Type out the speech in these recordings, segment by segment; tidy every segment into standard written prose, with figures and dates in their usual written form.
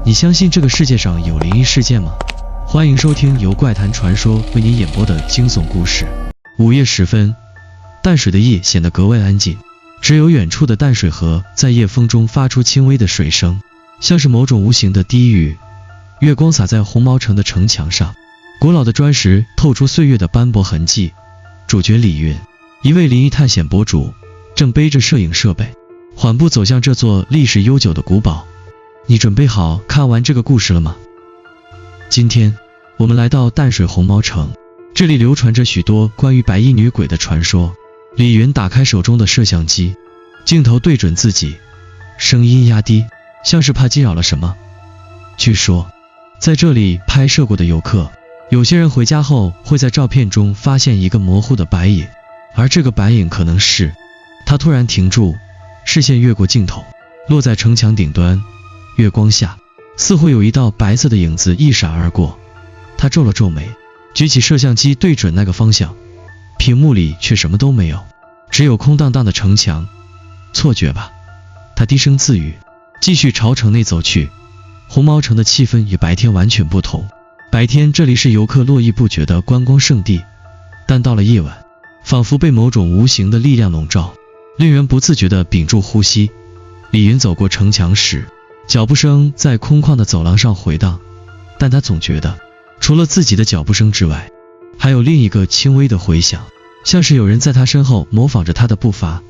你相信这个世界上有灵异事件吗？欢迎收听由怪谈传说为您演播的惊悚故事。午夜时分，淡水的夜显得格外安静，只有远处的淡水河在夜风中发出轻微的水声，像是某种无形的低语。月光洒在红毛城的城墙上，古老的砖石透出岁月的斑驳痕迹。主角李云，一位灵异探险博主，正背着摄影设备缓步走向这座历史悠久的古堡。你准备好看完这个故事了吗？今天我们来到淡水红毛城，这里流传着许多关于白衣女鬼的传说。李云打开手中的摄像机，镜头对准自己，声音压低，像是怕惊扰了什么。据说在这里拍摄过的游客，有些人回家后会在照片中发现一个模糊的白影，而这个白影可能是……他突然停住，视线越过镜头，落在城墙顶端。月光下，似乎有一道白色的影子一闪而过。他皱了皱眉，举起摄像机对准那个方向，屏幕里却什么都没有，只有空荡荡的城墙。错觉吧？他低声自语，继续朝城内走去。红毛城的气氛与白天完全不同。白天这里是游客络绎不绝的观光胜地，但到了夜晚，仿佛被某种无形的力量笼罩，令人不自觉地屏住呼吸。李云走过城墙时，脚步声在空旷的走廊上回荡，但他总觉得除了自己的脚步声之外，还有另一个轻微的回响，像是有人在他身后模仿着他的步伐。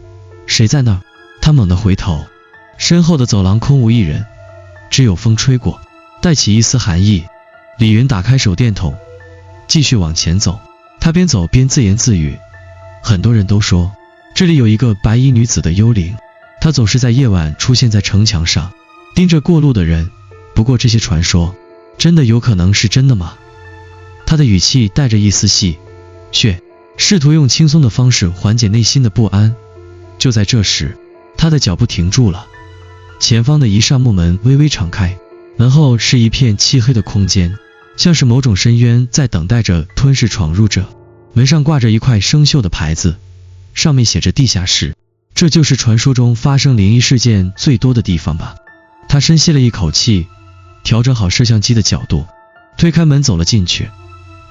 谁在那儿？他猛地回头，身后的走廊空无一人，只有风吹过，带起一丝寒意。李云打开手电筒，继续往前走。他边走边自言自语，很多人都说这里有一个白衣女子的幽灵，她总是在夜晚出现在城墙上，盯着过路的人。不过这些传说真的有可能是真的吗？他的语气带着一丝戏谑，试图用轻松的方式缓解内心的不安。就在这时，他的脚步停住了。前方的一扇木门微微敞开，门后是一片漆黑的空间，像是某种深渊在等待着吞噬闯入者。门上挂着一块生锈的牌子，上面写着地下室。这就是传说中发生灵异事件最多的地方吧。他深吸了一口气，调整好摄像机的角度，推开门走了进去。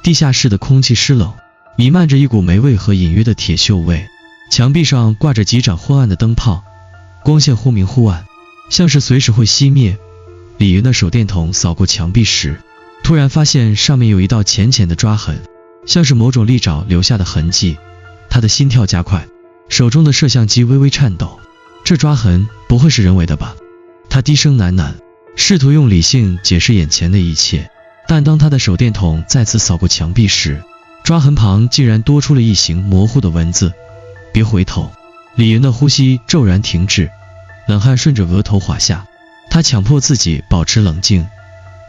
地下室的空气湿冷，弥漫着一股霉味和隐约的铁锈味。墙壁上挂着几盏昏暗的灯泡，光线忽明忽暗，像是随时会熄灭。李云的手电筒扫过墙壁时，突然发现上面有一道浅浅的抓痕，像是某种利爪留下的痕迹。他的心跳加快，手中的摄像机微微颤抖。这抓痕不会是人为的吧？他低声喃喃，试图用理性解释眼前的一切。但当他的手电筒再次扫过墙壁时，抓痕旁竟然多出了一行模糊的文字：别回头。李云的呼吸骤然停滞，冷汗顺着额头滑下。他强迫自己保持冷静，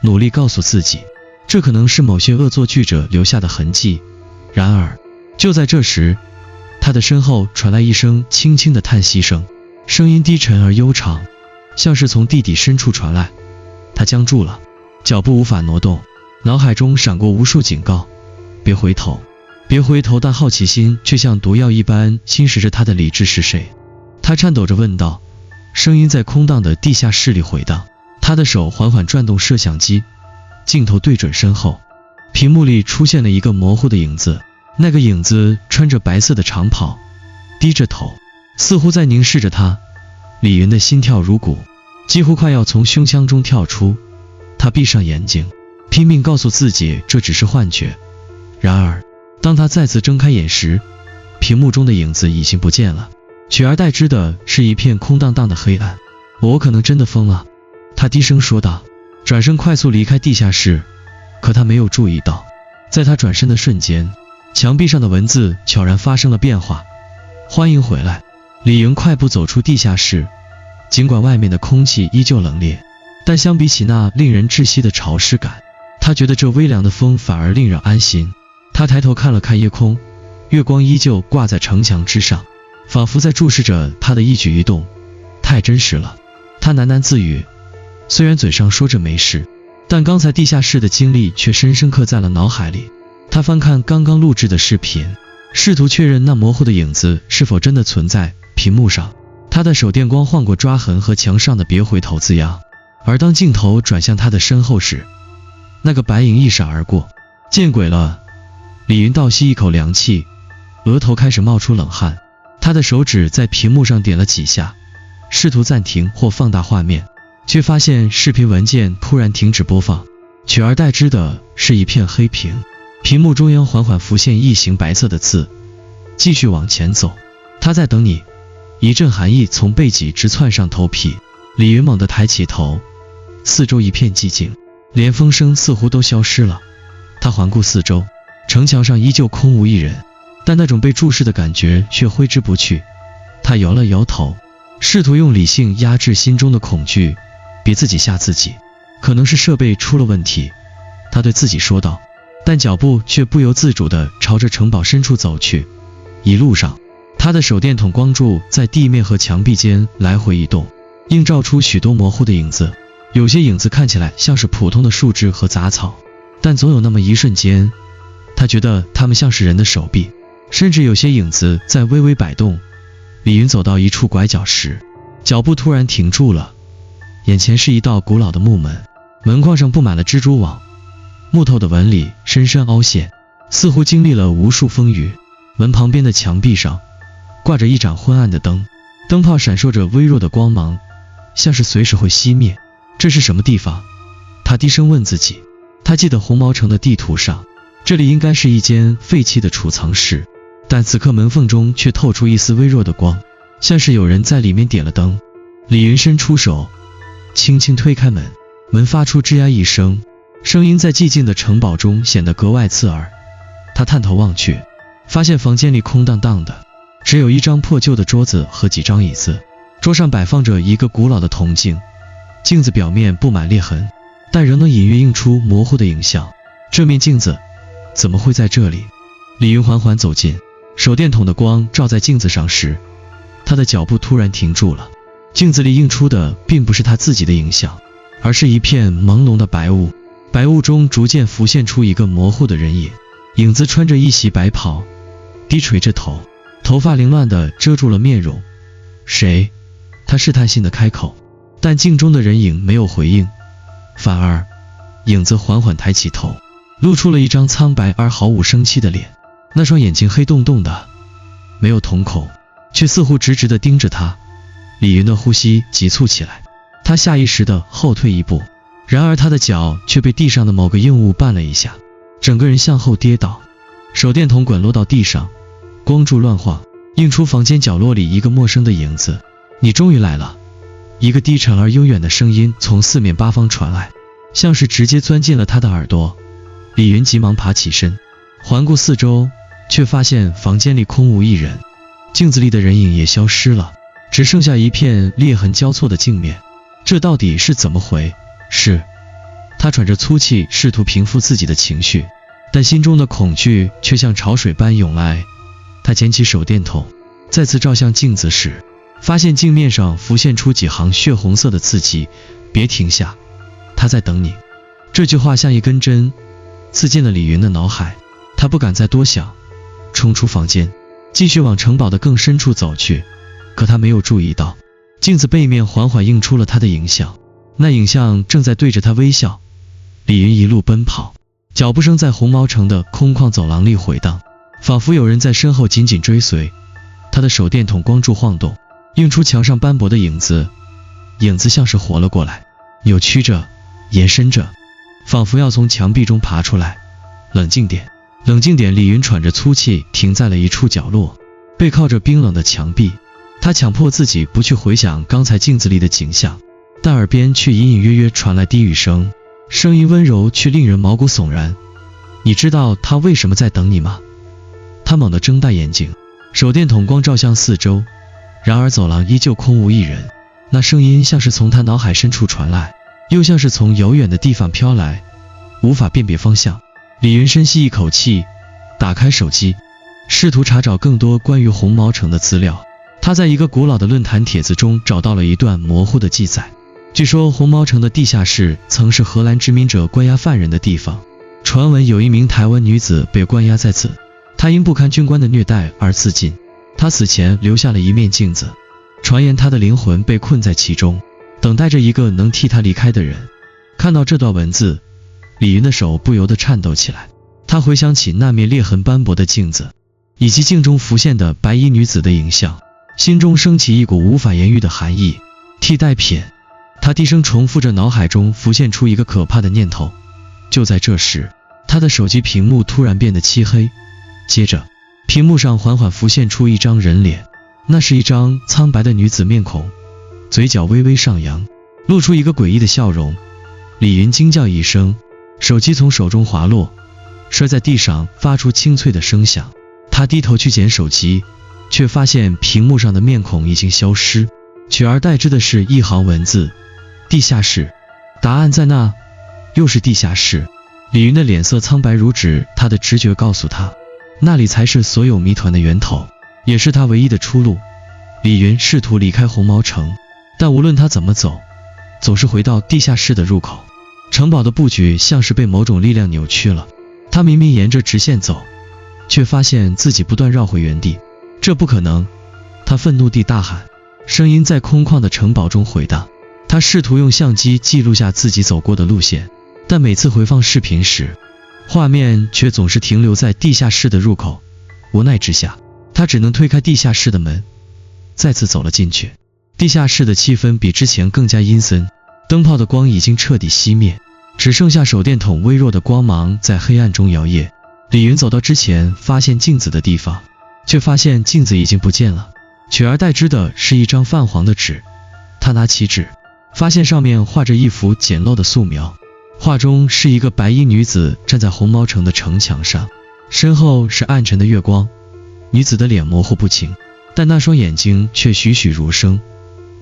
努力告诉自己，这可能是某些恶作剧者留下的痕迹。然而就在这时，他的身后传来一声轻轻的叹息声，声音低沉而悠长，像是从地底深处传来。他僵住了，脚步无法挪动，脑海中闪过无数警告：别回头，别回头。但好奇心却像毒药一般侵蚀着他的理智。是谁？他颤抖着问道。声音在空荡的地下室里回荡。他的手缓缓转动摄像机，镜头对准身后，屏幕里出现了一个模糊的影子。那个影子穿着白色的长袍，低着头，似乎在凝视着他。李云的心跳如鼓，几乎快要从胸腔中跳出。他闭上眼睛，拼命告诉自己这只是幻觉。然而当他再次睁开眼时，屏幕中的影子已经不见了，取而代之的是一片空荡荡的黑暗。我可能真的疯了，他低声说道，转身快速离开地下室。可他没有注意到，在他转身的瞬间，墙壁上的文字悄然发生了变化。欢迎回来。李云快步走出地下室，尽管外面的空气依旧冷冽，但相比起那令人窒息的潮湿感，他觉得这微凉的风反而令人安心。他抬头看了看夜空，月光依旧挂在城墙之上，仿佛在注视着他的一举一动。太真实了，他喃喃自语。虽然嘴上说着没事，但刚才地下室的经历却深深刻在了脑海里。他翻看刚刚录制的视频，试图确认那模糊的影子是否真的存在。屏幕上，他的手电光晃过抓痕和墙上的别回头字样，而当镜头转向他的身后时，那个白影一闪而过。见鬼了！李云倒吸一口凉气，额头开始冒出冷汗。他的手指在屏幕上点了几下，试图暂停或放大画面，却发现视频文件突然停止播放，取而代之的是一片黑屏。屏幕中央缓缓浮现一行白色的字：继续往前走，他在等你。一阵寒意从背脊直窜上头皮，李云猛地抬起头，四周一片寂静，连风声似乎都消失了。他环顾四周，城墙上依旧空无一人，但那种被注视的感觉却挥之不去。他摇了摇头，试图用理性压制心中的恐惧，别自己吓自己，可能是设备出了问题，他对自己说道，但脚步却不由自主地朝着城堡深处走去。一路上，他的手电筒光柱在地面和墙壁间来回移动，映照出许多模糊的影子。有些影子看起来像是普通的树枝和杂草，但总有那么一瞬间，他觉得它们像是人的手臂，甚至有些影子在微微摆动。李云走到一处拐角时，脚步突然停住了。眼前是一道古老的木门，门框上布满了蜘蛛网，木头的纹理深深凹陷，似乎经历了无数风雨。门旁边的墙壁上挂着一盏昏暗的灯，灯泡闪烁着微弱的光芒，像是随时会熄灭。这是什么地方？他低声问自己。他记得红毛城的地图上，这里应该是一间废弃的储藏室，但此刻门缝中却透出一丝微弱的光，像是有人在里面点了灯。李云伸出手，轻轻推开门，门发出吱呀一声，声音在寂静的城堡中显得格外刺耳。他探头望去，发现房间里空荡荡的，只有一张破旧的桌子和几张椅子，桌上摆放着一个古老的铜镜，镜子表面布满裂痕，但仍能隐约映出模糊的影像。这面镜子怎么会在这里？李云缓缓走近，手电筒的光照在镜子上时，他的脚步突然停住了。镜子里映出的并不是他自己的影像，而是一片朦胧的白雾，白雾中逐渐浮现出一个模糊的人影，影子穿着一袭白袍，低垂着头，头发凌乱地遮住了面容。谁？他试探性地开口，但镜中的人影没有回应，反而影子缓缓抬起头，露出了一张苍白而毫无生气的脸。那双眼睛黑洞洞的，没有瞳孔，却似乎直直地盯着他。李云的呼吸急促起来，他下意识地后退一步，然而他的脚却被地上的某个硬物绊了一下，整个人向后跌倒，手电筒滚落到地上，光柱乱晃，映出房间角落里一个陌生的影子。你终于来了！一个低沉而悠远的声音从四面八方传来，像是直接钻进了他的耳朵。李云急忙爬起身，环顾四周，却发现房间里空无一人，镜子里的人影也消失了，只剩下一片裂痕交错的镜面。这到底是怎么回事？他喘着粗气，试图平复自己的情绪，但心中的恐惧却像潮水般涌来。他捡起手电筒，再次照向镜子时，发现镜面上浮现出几行血红色的字迹：别停下，他在等你。这句话像一根针，刺进了李云的脑海。他不敢再多想，冲出房间，继续往城堡的更深处走去。可他没有注意到，镜子背面缓缓映出了他的影像，那影像正在对着他微笑。李云一路奔跑，脚步声在红毛城的空旷走廊里回荡，仿佛有人在身后紧紧追随。他的手电筒光柱晃动，映出墙上斑驳的影子，影子像是活了过来，扭曲着，延伸着，仿佛要从墙壁中爬出来。冷静点，冷静点！李云喘着粗气，停在了一处角落，背靠着冰冷的墙壁。他强迫自己不去回想刚才镜子里的景象，但耳边却隐隐约约传来低语声，声音温柔却令人毛骨悚然。你知道他为什么在等你吗？他猛地睁大眼睛，手电筒光照向四周，然而走廊依旧空无一人。那声音像是从他脑海深处传来，又像是从遥远的地方飘来，无法辨别方向。李云深吸一口气，打开手机，试图查找更多关于红毛城的资料。他在一个古老的论坛帖子中找到了一段模糊的记载，据说红毛城的地下室曾是荷兰殖民者关押犯人的地方，传闻有一名台湾女子被关押在此，她因不堪军官的虐待而自尽，她死前留下了一面镜子，传言她的灵魂被困在其中，等待着一个能替他离开的人。看到这段文字，李云的手不由得颤抖起来。他回想起那面裂痕斑驳的镜子，以及镜中浮现的白衣女子的影像，心中升起一股无法言喻的寒意。替代品。他低声重复着，脑海中浮现出一个可怕的念头。就在这时，他的手机屏幕突然变得漆黑，接着屏幕上缓缓浮现出一张人脸，那是一张苍白的女子面孔，嘴角微微上扬，露出一个诡异的笑容。李云惊叫一声，手机从手中滑落，摔在地上，发出清脆的声响。他低头去捡手机，却发现屏幕上的面孔已经消失，取而代之的是一行文字：地下室。答案在那，又是地下室。李云的脸色苍白如纸，他的直觉告诉他，那里才是所有谜团的源头，也是他唯一的出路。李云试图离开红毛城，但无论他怎么走，总是回到地下室的入口。城堡的布局像是被某种力量扭曲了，他明明沿着直线走，却发现自己不断绕回原地。这不可能！他愤怒地大喊，声音在空旷的城堡中回荡。他试图用相机记录下自己走过的路线，但每次回放视频时，画面却总是停留在地下室的入口。无奈之下，他只能推开地下室的门，再次走了进去。地下室的气氛比之前更加阴森，灯泡的光已经彻底熄灭，只剩下手电筒微弱的光芒在黑暗中摇曳。李云走到之前发现镜子的地方，却发现镜子已经不见了，取而代之的是一张泛黄的纸。他拿起纸，发现上面画着一幅简陋的素描，画中是一个白衣女子站在红毛城的城墙上，身后是暗沉的月光。女子的脸模糊不清，但那双眼睛却栩栩如生，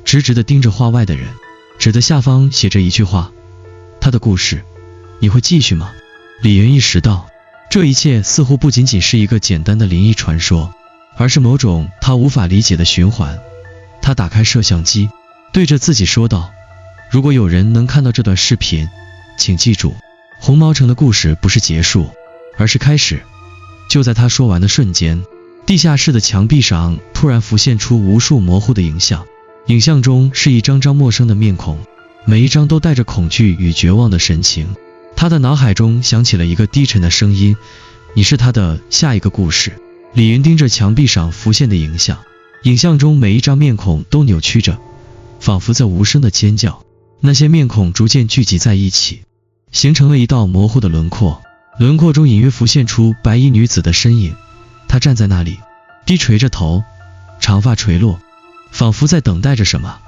直直地盯着画外的人。纸的下方写着一句话：他的故事，你会继续吗？李云意识到，这一切似乎不仅仅是一个简单的灵异传说，而是某种他无法理解的循环。他打开摄像机，对着自己说道：如果有人能看到这段视频，请记住，红毛城的故事不是结束，而是开始。就在他说完的瞬间，地下室的墙壁上突然浮现出无数模糊的影像，影像中是一张张陌生的面孔，每一张都带着恐惧与绝望的神情。他的脑海中响起了一个低沉的声音：你是他的下一个故事。李云盯着墙壁上浮现的影像，影像中每一张面孔都扭曲着，仿佛在无声的尖叫。那些面孔逐渐聚集在一起，形成了一道模糊的轮廓，轮廓中隐约浮现出白衣女子的身影。她站在那里，低垂着头，长发垂落，仿佛在等待着什么。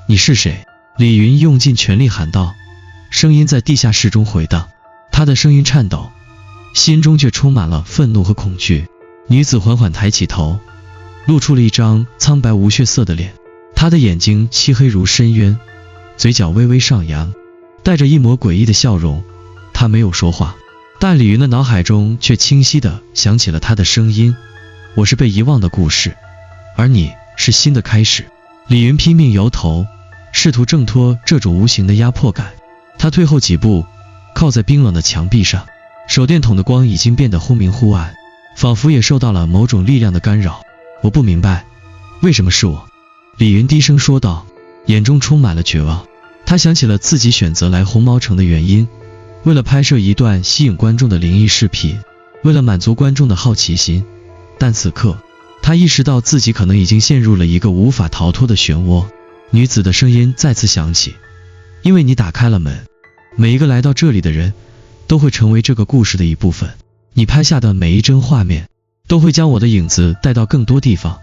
你是谁？李云用尽全力喊道，声音在地下室中回荡。他的声音颤抖，心中却充满了愤怒和恐惧。女子缓缓抬起头，露出了一张苍白无血色的脸，她的眼睛漆黑如深渊，嘴角微微上扬，带着一抹诡异的笑容。她没有说话，但李云的脑海中却清晰地响起了她的声音：我是被遗忘的故事，而你是新的开始。李云拼命摇头，试图挣脱这种无形的压迫感。他退后几步，靠在冰冷的墙壁上，手电筒的光已经变得忽明忽暗，仿佛也受到了某种力量的干扰。我不明白，为什么是我？李云低声说道，眼中充满了绝望。他想起了自己选择来红毛城的原因，为了拍摄一段吸引观众的灵异视频，为了满足观众的好奇心。但此刻，他意识到自己可能已经陷入了一个无法逃脱的漩涡。女子的声音再次响起：因为你打开了门，每一个来到这里的人都会成为这个故事的一部分。你拍下的每一帧画面都会将我的影子带到更多地方。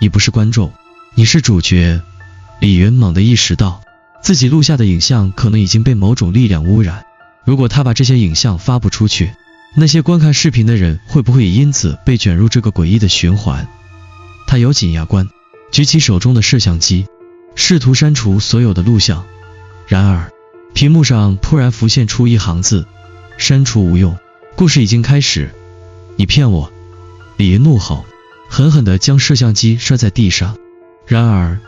你不是观众，你是主角。李云猛地意识到，自己录下的影像可能已经被某种力量污染。如果他把这些影像发布出去，那些观看视频的人会不会也因此被卷入这个诡异的循环？他咬紧牙关，举起手中的摄像机，试图删除所有的录像。然而，屏幕上突然浮现出一行字：删除无用，故事已经开始。你骗我！李云怒吼，狠狠地将摄像机摔在地上。然而，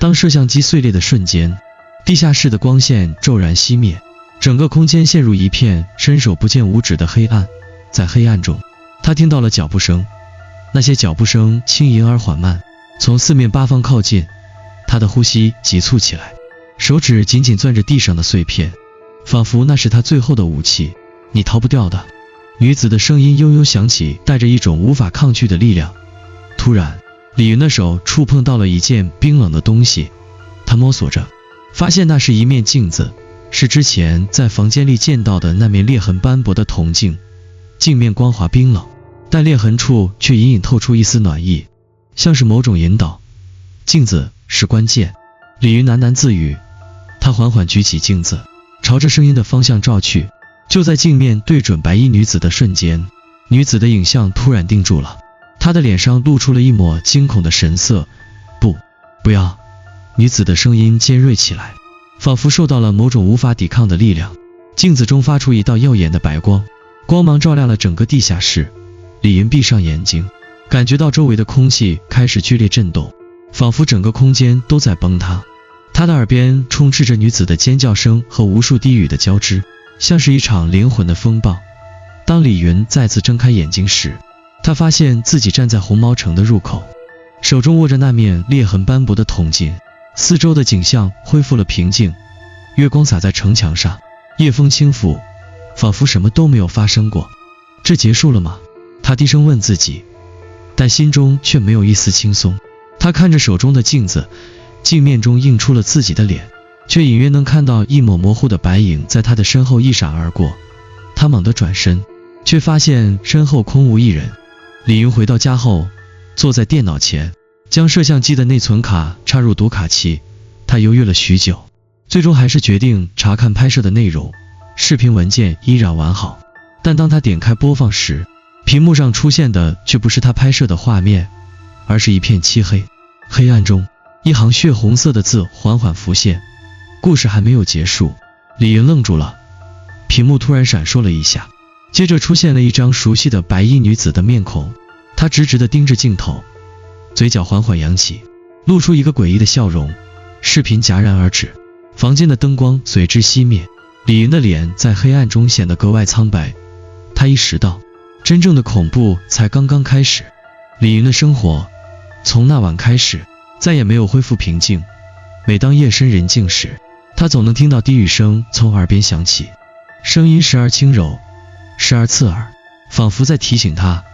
当摄像机碎裂的瞬间，地下室的光线骤然熄灭，整个空间陷入一片伸手不见五指的黑暗。在黑暗中，他听到了脚步声，那些脚步声轻盈而缓慢，从四面八方靠近。他的呼吸急促起来，手指紧紧攥着地上的碎片，仿佛那是他最后的武器。你逃不掉的。女子的声音悠悠响起，带着一种无法抗拒的力量。突然，李云的手触碰到了一件冰冷的东西，他摸索着，发现那是一面镜子，是之前在房间里见到的那面裂痕斑驳的铜镜。镜面光滑冰冷，但裂痕处却隐隐透出一丝暖意，像是某种引导。镜子是关键，李云喃喃自语。他缓缓举起镜子，朝着声音的方向照去。就在镜面对准白衣女子的瞬间，女子的影像突然定住了，她的脸上露出了一抹惊恐的神色。不要！女子的声音尖锐起来，仿佛受到了某种无法抵抗的力量。镜子中发出一道耀眼的白光，光芒照亮了整个地下室。李云闭上眼睛，感觉到周围的空气开始剧烈震动，仿佛整个空间都在崩塌。他的耳边充斥着女子的尖叫声和无数低语的交织，像是一场灵魂的风暴。当李云再次睁开眼睛时，他发现自己站在红毛城的入口，手中握着那面裂痕斑驳的铜镜。四周的景象恢复了平静，月光洒在城墙上，夜风轻拂，仿佛什么都没有发生过。这结束了吗？他低声问自己，但心中却没有一丝轻松。他看着手中的镜子，镜面中映出了自己的脸，却隐约能看到一抹模糊的白影在他的身后一闪而过。他猛地转身，却发现身后空无一人。李云回到家后，坐在电脑前，将摄像机的内存卡插入读卡器。他犹豫了许久，最终还是决定查看拍摄的内容。视频文件依然完好，但当他点开播放时，屏幕上出现的却不是他拍摄的画面，而是一片漆黑。黑暗中，一行血红色的字缓缓浮现。故事还没有结束。李云愣住了，屏幕突然闪烁了一下，接着出现了一张熟悉的白衣女子的面孔。她直直地盯着镜头，嘴角缓缓扬起，露出一个诡异的笑容。视频戛然而止，房间的灯光随之熄灭。李云的脸在黑暗中显得格外苍白。他意识到，真正的恐怖才刚刚开始。李云的生活从那晚开始再也没有恢复平静。每当夜深人静时，他总能听到低语声从耳边响起，声音时而轻柔，时而刺耳，仿佛在提醒他，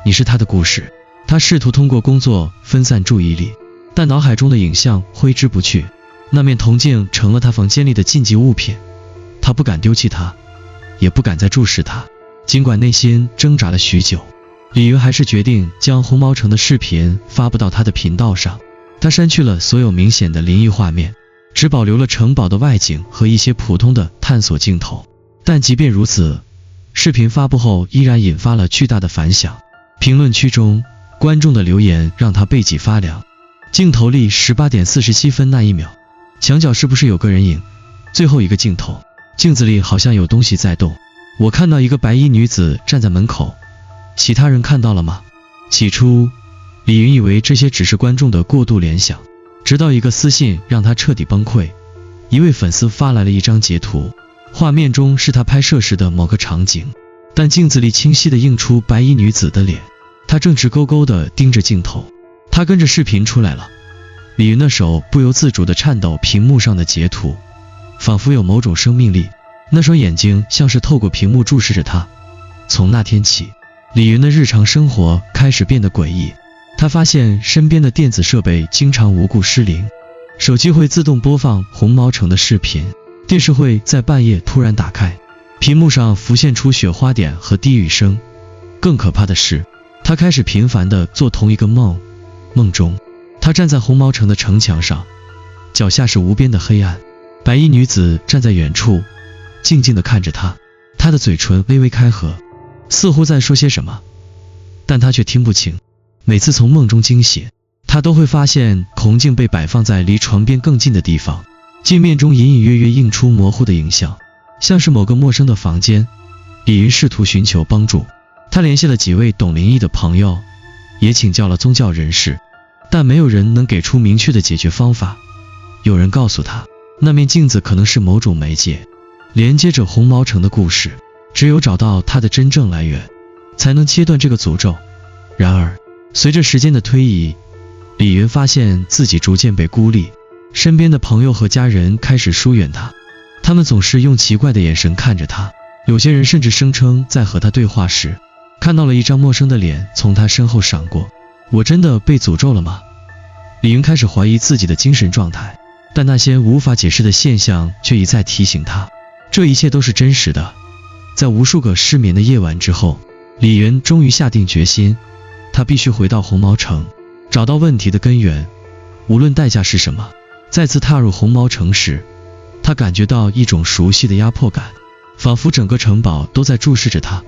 你是他的故事。他试图通过工作分散注意力，但脑海中的影像挥之不去。那面铜镜成了他房间里的禁忌物品，他不敢丢弃它，也不敢再注视它。尽管内心挣扎了许久，李云还是决定将红毛城的视频发布到他的频道上。他删去了所有明显的灵异画面，只保留了城堡的外景和一些普通的探索镜头。但即便如此，视频发布后依然引发了巨大的反响。评论区中观众的留言让他背脊发凉。镜头里18点47分那一秒，墙角是不是有个人影？最后一个镜头，镜子里好像有东西在动。我看到一个白衣女子站在门口，其他人看到了吗？起初，李云以为这些只是观众的过度联想，直到一个私信让他彻底崩溃。一位粉丝发来了一张截图，画面中是他拍摄时的某个场景，但镜子里清晰地映出白衣女子的脸，她正直勾勾地盯着镜头。她跟着视频出来了。李云的手不由自主地颤抖屏幕上的截图，仿佛有某种生命力。那双眼睛像是透过屏幕注视着他。从那天起，李云的日常生活开始变得诡异。他发现身边的电子设备经常无故失灵，手机会自动播放红毛城的视频，电视会在半夜突然打开，屏幕上浮现出雪花点和低语声。更可怕的是，他开始频繁地做同一个梦。梦中，他站在红毛城的城墙上，脚下是无边的黑暗，白衣女子站在远处，静静地看着他。她的嘴唇微微开合，似乎在说些什么，但他却听不清。每次从梦中惊醒，他都会发现铜镜被摆放在离床边更近的地方，镜面中隐隐约约映出模糊的影像，像是某个陌生的房间。李云试图寻求帮助，他联系了几位懂灵异的朋友，也请教了宗教人士，但没有人能给出明确的解决方法。有人告诉他，那面镜子可能是某种媒介，连接着红毛城的故事，只有找到它的真正来源，才能切断这个诅咒。然而，随着时间的推移，李云发现自己逐渐被孤立，身边的朋友和家人开始疏远他，他们总是用奇怪的眼神看着他，有些人甚至声称在和他对话时，看到了一张陌生的脸从他身后闪过。我真的被诅咒了吗？李云开始怀疑自己的精神状态，但那些无法解释的现象却一再提醒他，这一切都是真实的。在无数个失眠的夜晚之后，李云终于下定决心，他必须回到红毛城，找到问题的根源，无论代价是什么。再次踏入红毛城时，他感觉到一种熟悉的压迫感，仿佛整个城堡都在注视着他。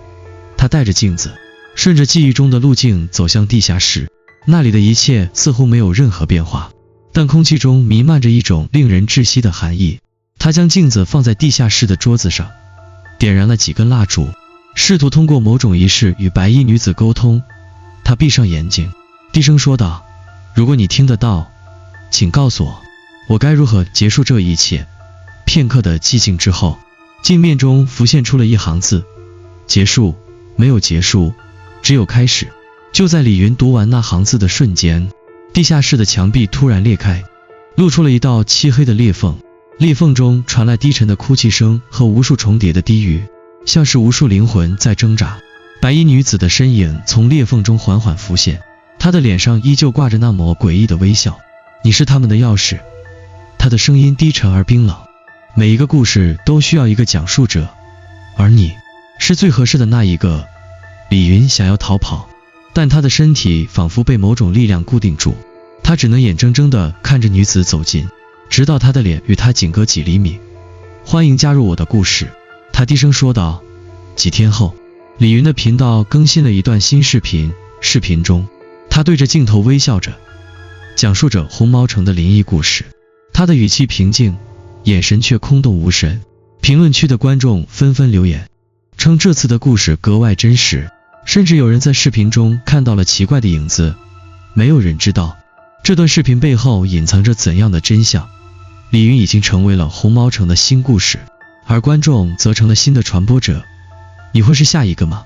他带着镜子，顺着记忆中的路径走向地下室，那里的一切似乎没有任何变化，但空气中弥漫着一种令人窒息的寒意。他将镜子放在地下室的桌子上，点燃了几根蜡烛，试图通过某种仪式与白衣女子沟通。他闭上眼睛，低声说道：如果你听得到，请告诉我，我该如何结束这一切。片刻的寂静之后，镜面中浮现出了一行字：结束，没有结束，只有开始。就在李云读完那行字的瞬间，地下室的墙壁突然裂开，露出了一道漆黑的裂缝，裂缝中传来低沉的哭泣声和无数重叠的低语，像是无数灵魂在挣扎。白衣女子的身影从裂缝中缓缓浮现，她的脸上依旧挂着那抹诡异的微笑。你是他们的钥匙。她的声音低沉而冰冷。每一个故事都需要一个讲述者，而你是最合适的那一个。李云想要逃跑，但他的身体仿佛被某种力量固定住，他只能眼睁睁地看着女子走近，直到她的脸与他仅隔几厘米。欢迎加入我的故事，他低声说道。几天后，李云的频道更新了一段新视频，视频中他对着镜头微笑着，讲述着红毛城的灵异故事。他的语气平静，眼神却空洞无神。评论区的观众纷纷留言，称这次的故事格外真实，甚至有人在视频中看到了奇怪的影子。没有人知道这段视频背后隐藏着怎样的真相。李云已经成为了红毛城的新故事，而观众则成了新的传播者。你会是下一个吗？